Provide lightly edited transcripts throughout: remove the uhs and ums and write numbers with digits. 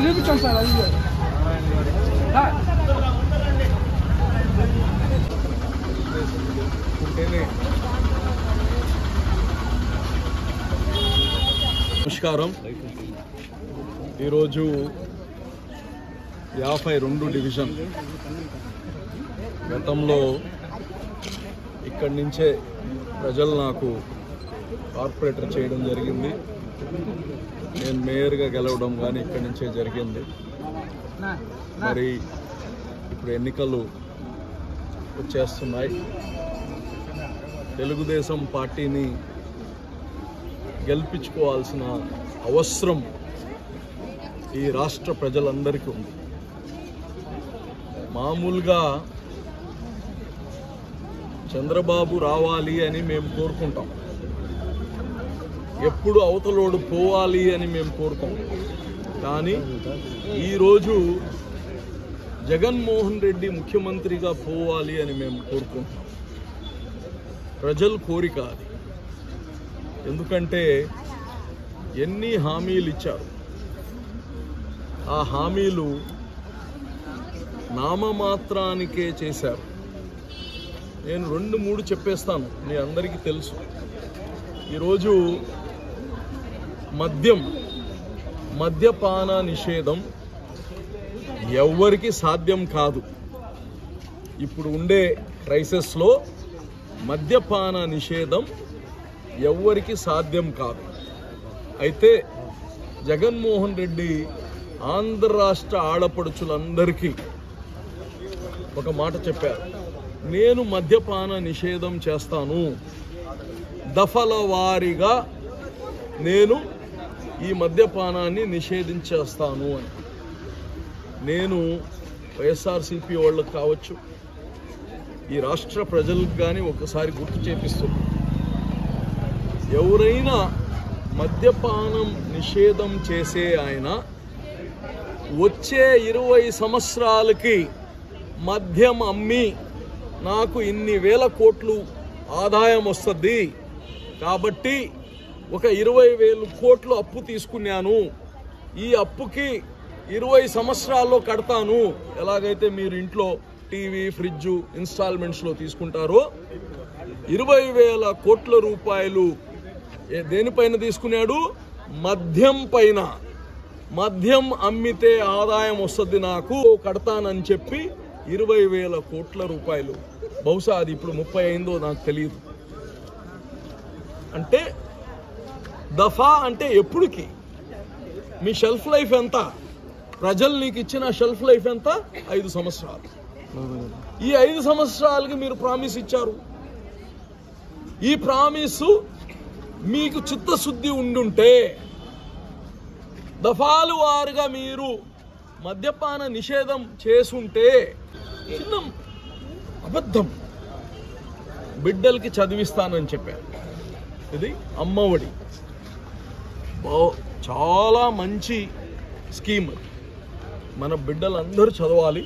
చూపించాం సార్ అది నమస్కారం. ఈరోజు 52 డివిజన్ గతంలో ఇక్కడి నుంచే ప్రజలు నాకు కార్పొరేటర్ చేయడం జరిగింది. నేను మేయర్గా గెలవడం కానీ ఇక్కడి నుంచే జరిగింది. మరి ఇప్పుడు ఎన్నికలు వచ్చేస్తున్నాయి. తెలుగుదేశం పార్టీని గెలిపించుకోవాల్సిన అవసరం ఈ రాష్ట్ర ప్రజలందరికీ ఉంది. మామూలుగా చంద్రబాబు రావాలి అని మేము కోరుకుంటాం, ఎప్పుడు అవతలోడు పోవాలి అని మేము కోరుకుంటాం. కానీ ఈరోజు జగన్మోహన్ రెడ్డి ముఖ్యమంత్రిగా పోవాలి అని మేము కోరుకుంటాం. ప్రజల కోరిక అది. ఎందుకంటే ఎన్ని హామీలు ఇచ్చారు, ఆ హామీలు నామమాత్రానికే చేశారు. నేను 2-3 చెప్పేస్తాను, మీ అందరికీ తెలుసు. ఈరోజు మద్యపాన నిషేధం ఎవ్వరికి సాధ్యం కాదు. ఇప్పుడు ఉండే క్రైసిస్లో మద్యపాన నిషేధం ఎవ్వరికి సాధ్యం కాదు. అయితే జగన్మోహన్ రెడ్డి ఆంధ్ర రాష్ట్ర ఆడపడుచులందరికీ ఒక మాట చెప్పారు, నేను మద్యపాన నిషేధం చేస్తాను, దఫల వారీగా నేను ఈ మద్యపానాన్ని నిషేధించేస్తాను అని. నేను వైఎస్ఆర్సీపీ వాళ్ళకు కావచ్చు, ఈ రాష్ట్ర ప్రజలకు కానీ ఒకసారి గుర్తు చేపిస్తున్నాను, ఎవరైనా మద్యపానం నిషేధం చేసే ఆయన వచ్చే 20 సంవత్సరాలకి మద్యం అమ్మి నాకు ఇన్ని వేల కోట్లు ఆదాయం వస్తుంది, కాబట్టి ఒక 20,000 కోట్లు అప్పు తీసుకున్నాను, ఈ అప్పుకి 20 సంవత్సరాల్లో కడతాను. ఎలాగైతే మీరు ఇంట్లో టీవీ, ఫ్రిడ్జ్ ఇన్స్టాల్మెంట్స్లో తీసుకుంటారో 20,000 కోట్ల రూపాయలు దేనిపైన తీసుకున్నాడు? మద్యం పైన. మద్యం అమ్మితే ఆదాయం వస్తుంది, నాకు కడతానని చెప్పి 20,000 కోట్ల రూపాయలు. బహుశా అది ఇప్పుడు 30 అయిందో నాకు తెలియదు. అంటే దఫా అంటే ఎప్పుడుకి? మీ షెల్ఫ్ లైఫ్ ఎంత? ప్రజలు నీకు ఇచ్చిన షెల్ఫ్ లైఫ్ ఎంత? 5 సంవత్సరాలు. ఈ 5 సంవత్సరాలకి మీరు ప్రామిస్ ఇచ్చారు. ఈ ప్రామిస్ మీకు చిత్తశుద్ధి ఉండుంటే దఫాలు వారుగా మీరు మద్యపాన నిషేధం చేసుంటే, చిన్న అబద్ధం, బిడ్డలకి చదివిస్తానని చెప్పారు. ఇది అమ్మఒడి చాలా మంచి స్కీమ్. మన బిడ్డలందరూ చదవాలి,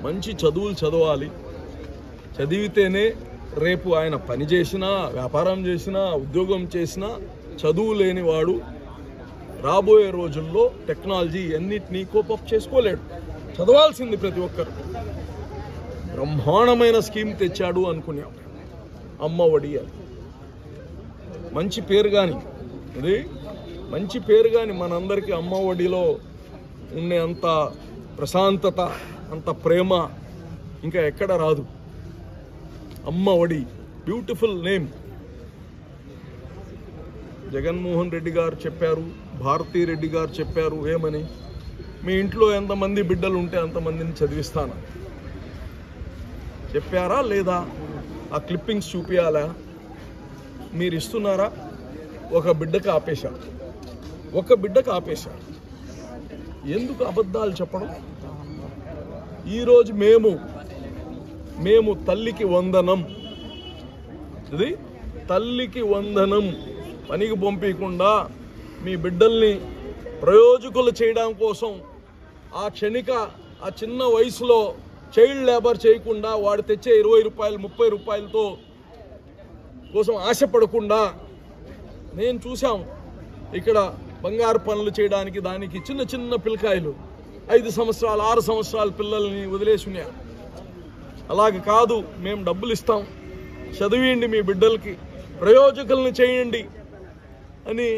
మంచి చదువులు చదవాలి. చదివితేనే రేపు ఆయన పని చేసినా, వ్యాపారం చేసినా, ఉద్యోగం చేసినా, చదువు లేనివాడు రాబోయే రోజుల్లో టెక్నాలజీ అన్నిటినీ కోపప్ చేసుకోలేడు. చదవాల్సింది ప్రతి ఒక్కరు. బ్రహ్మాండమైన స్కీమ్ తెచ్చాడు అనుకున్నాం, అమ్మఒడి అని. మంచి పేరు కానీ, ఇది మంచి పేరు కానీ మనందరికీ అమ్మఒడిలో ఉండే అంత ప్రశాంతత, అంత ప్రేమ ఇంకా ఎక్కడ రాదు. Ammavodi, beautiful name. జగన్మోహన్ రెడ్డి గారు చెప్పారు, భారతీ రెడ్డి గారు చెప్పారు ఏమని? మీ ఇంట్లో ఎంతమంది బిడ్డలు ఉంటే అంతమందిని చదివిస్తాను చెప్పారా లేదా? ఆ క్లిప్పింగ్స్ చూపించాలా? మీరు ఇస్తున్నారా? ఒక బిడ్డకు ఆపేశారు, ఒక బిడ్డకు ఆపేశారు. ఎందుకు అబద్ధాలు చెప్పడం? ఈరోజు మేము తల్లికి వందనం, ఇది తల్లికి వందనం పనికి పంపించకుండా మీ బిడ్డల్ని ప్రయోజకులు చేయడం కోసం ఆ చిన్న వయసులో చైల్డ్ లేబర్ చేయకుండా వాడు తెచ్చే 20 రూపాయలు 30 రూపాయలతో కోసం ఆశపడకుండా నేను చూసాం. ఇక్కడ బంగారు పనులు చేయడానికి దానికి చిన్న చిన్న పిల్లకాయలు 5 సంవత్సరాలు 6 సంవత్సరాల పిల్లల్ని వదిలేసి ఉన్నారు. అలాగే కాదు, మేము డబ్బులు ఇస్తాం, చదివిండి, మీ బిడ్డలకి ప్రయోజకులను చేయండి అని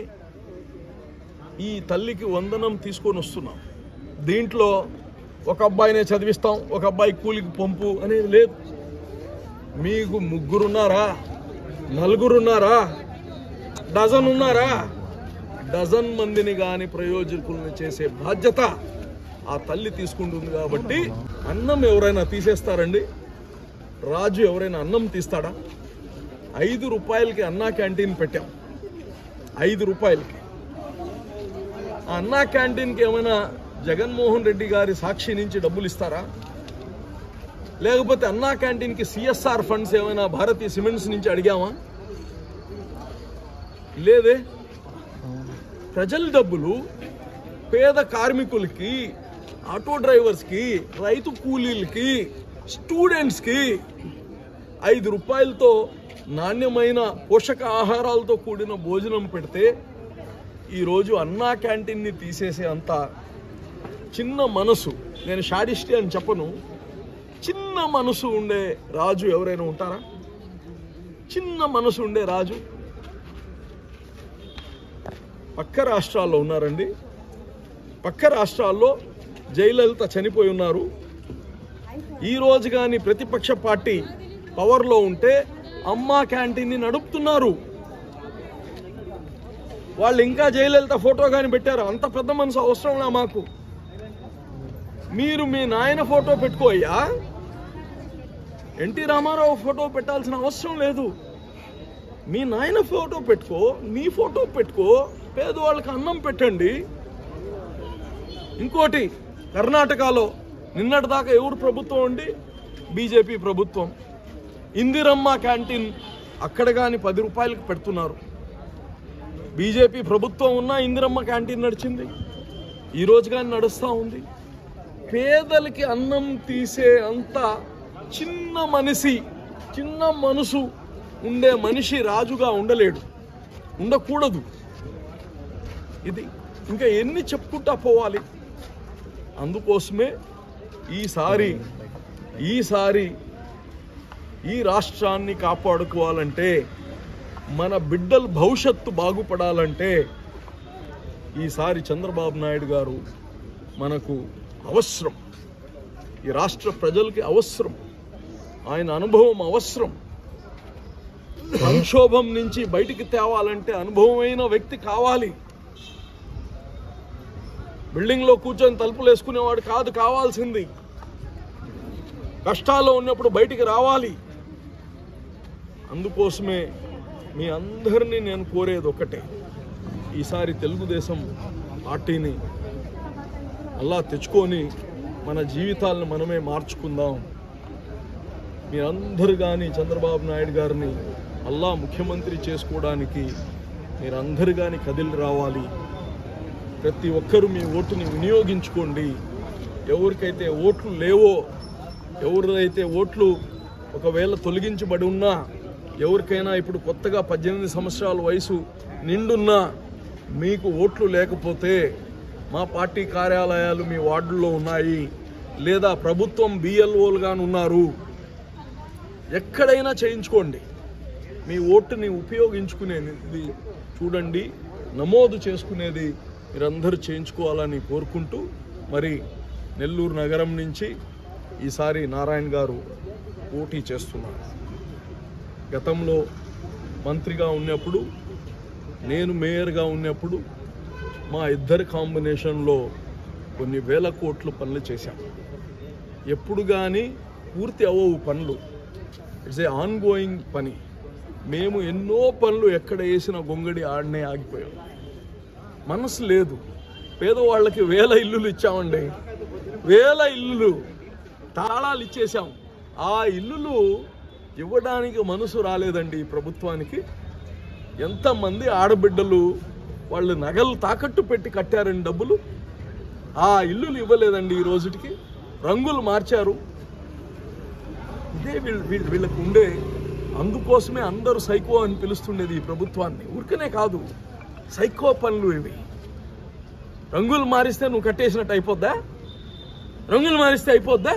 ఈ తల్లికి వందనం తీసుకొని వస్తున్నాం. దీంట్లో ఒక అబ్బాయినే చదివిస్తాం, ఒక అబ్బాయి కూలికి పంపు అనేది లేదు. మీకు 3 ఉన్నారా, 4 ఉన్నారా, డజన్ ఉన్నారా, డజన్ మందిని కానీ ప్రయోజకులను చేసే బాధ్యత ఆ తల్లి తీసుకుంటుంది. కాబట్టి అన్నం ఎవరైనా తీసేస్తారండి? రాజు ఎవరైనా అన్నం తీస్తాడా? 5 రూపాయలకి అన్నా క్యాంటీన్ పెట్టాం. 5 రూపాయలకి ఆ అన్నా క్యాంటీన్కి ఏమైనా జగన్మోహన్ రెడ్డి గారి సాక్షి నుంచి డబ్బులు ఇస్తారా? లేకపోతే అన్నా క్యాంటీన్కి సిఎస్ఆర్ ఫండ్స్ ఏమైనా భారతీయ సిమెంట్స్ నుంచి అడిగామా? లేదే. ప్రజల డబ్బులు పేద కార్మికులకి, ఆటో డ్రైవర్స్కి, రైతు కూలీలకి, స్టూడెంట్స్కి 5 రూపాయలతో నాణ్యమైన పోషక ఆహారాలతో కూడిన భోజనం పెడితే ఈరోజు అన్నా క్యాంటీన్ని తీసేసే అంత చిన్న మనసు, నేను షాడిస్టి అని చెప్పను, చిన్న మనసు ఉండే రాజు ఎవరైనా ఉంటారా? చిన్న మనసు ఉండే రాజు పక్క రాష్ట్రాల్లో ఉన్నారండి. పక్క రాష్ట్రాల్లో జయలలిత చనిపోయి ఉన్నారు. ఈరోజు కానీ ప్రతిపక్ష పార్టీ పవర్లో ఉంటే అమ్మా క్యాంటీన్ని నడుపుతున్నారు. వాళ్ళు ఇంకా జయలలిత ఫోటో కానీ పెట్టారు. అంత పెద్ద మనసు అవసరంలా మాకు. మీరు మీ నాయన ఫోటో పెట్టుకోయ్యా, ఎన్టీ రామారావు ఫోటో పెట్టాల్సిన అవసరం లేదు. మీ నాయన ఫోటో పెట్టుకో, మీ ఫోటో పెట్టుకో, పేదవాళ్ళకి అన్నం పెట్టండి. ఇంకోటి, కర్ణాటకలో నిన్నటిదాకా ఎవరు ప్రభుత్వం అండి? బీజేపీ ప్రభుత్వం. ఇందిరమ్మ క్యాంటీన్ అక్కడ కానీ 10 రూపాయలకి పెడుతున్నారు. బీజేపీ ప్రభుత్వం ఉన్నా ఇందిరమ్మ క్యాంటీన్ నడిచింది, ఈరోజు కానీ నడుస్తూ ఉంది. పేదలకి అన్నం తీసే అంత చిన్న మనసు ఉండే మనిషి రాజుగా ఉండలేడు, ఉండకూడదు. ఇది ఇంకా ఎన్ని చెప్పుకుంటా పోవాలి. అందుకోసమే ఈసారి ఈ రాష్ట్రాన్ని కాపాడుకోవాలంటే, మన బిడ్డల భవిష్యత్తు బాగుపడాలంటే ఈసారి చంద్రబాబు నాయుడు గారు మనకు అవసరం. ఈ రాష్ట్ర ప్రజలకి అవసరం. ఆయన అనుభవం అవసరం. సంక్షోభం నుంచి బయటికి తేవాలంటే అనుభవమైన వ్యక్తి కావాలి. బిల్డింగ్లో కూర్చొని తలుపులు వేసుకునేవాడు కాదు కావాల్సింది. కష్టాల్లో ఉన్నప్పుడు బయటికి రావాలి. అందుకోసమే మీ అందరినీ నేను కోరేది ఒకటే, ఈసారి తెలుగుదేశం పార్టీని అలా తెచ్చుకొని మన జీవితాలను మనమే మార్చుకుందాం. మీరందరూ కానీ చంద్రబాబు నాయుడు గారిని అల్లా ముఖ్యమంత్రి చేసుకోవడానికి మీరందరూ కానీ కదిలి రావాలి. ప్రతి ఒక్కరూ మీ ఓటుని వినియోగించుకోండి. ఎవరికైతే ఓట్లు లేవో, ఎవరైతే ఓట్లు ఒకవేళ తొలగించబడి ఉన్నా, ఎవరికైనా ఇప్పుడు కొత్తగా 18 సంవత్సరాల వయసు నిండున్నా మీకు ఓట్లు లేకపోతే మా పార్టీ కార్యాలయాలు మీ వార్డుల్లో ఉన్నాయి, లేదా ప్రభుత్వం బిఎల్ఓలుగాను ఉన్నారు. ఎక్కడైనా చేయించుకోండి. మీ ఓటుని ఉపయోగించుకునేది చూడండి, నమోదు చేసుకునేది మీరందరూ చేయించుకోవాలని కోరుకుంటూ, మరి నెల్లూరు నగరం నుంచి ఈసారి నారాయణ గారు పోటీ చేస్తున్నారు. గతంలో మంత్రిగా ఉన్నప్పుడు, నేను మేయర్గా ఉన్నప్పుడు మా ఇద్దరి కాంబినేషన్లో కొన్ని వేల కోట్ల పనులు చేశాం. ఎప్పుడు కానీ పూర్తి అవ్వవు పనులు. ఇట్స్ ఏ ఆన్ గోయింగ్ పని. మేము ఎన్నో పనులు ఎక్కడ వేసిన గొంగడి ఆడనే ఆగిపోయాం. మనసు లేదు. పేదవాళ్ళకి 1000 ఇల్లులు ఇచ్చామండి. 1000 ఇల్లులు తాళాలు ఇచ్చేసాం. ఆ ఇల్లులు ఇవ్వడానికి మనసు రాలేదండి ఈ ప్రభుత్వానికి. ఎంతమంది ఆడబిడ్డలు వాళ్ళు నగలు తాకట్టు పెట్టి కట్టారండి డబ్బులు. ఆ ఇల్లులు ఇవ్వలేదండి ఈ రోజుకి. రంగులు మార్చారు. ఇదే వీళ్ళకు ఉండే. అందుకోసమే అందరూ సైకో అని పిలుస్తుండేది ఈ ప్రభుత్వాన్ని. ఊరికనే కాదు, సైకో పనులు ఇవి. రంగులు మారిస్తే నువ్వు కట్టేసినట్టు అయిపోద్దా? రంగులు మారిస్తే అయిపోద్దా?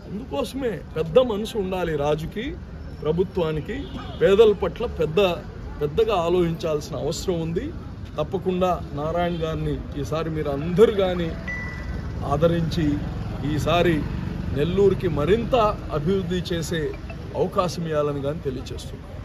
అందుకోసమే పెద్ద మనసు ఉండాలి రాజుకి, ప్రభుత్వానికి. పేదల పట్ల పెద్దగా ఆలోచించాల్సిన అవసరం ఉంది. తప్పకుండా నారాయణ గారిని ఈసారి మీరు అందరూ కానీ ఆదరించి ఈసారి నెల్లూరుకి మరింత అభివృద్ధి చేసే అవకాశం ఇవ్వాలని కానీ తెలియజేస్తున్నాను.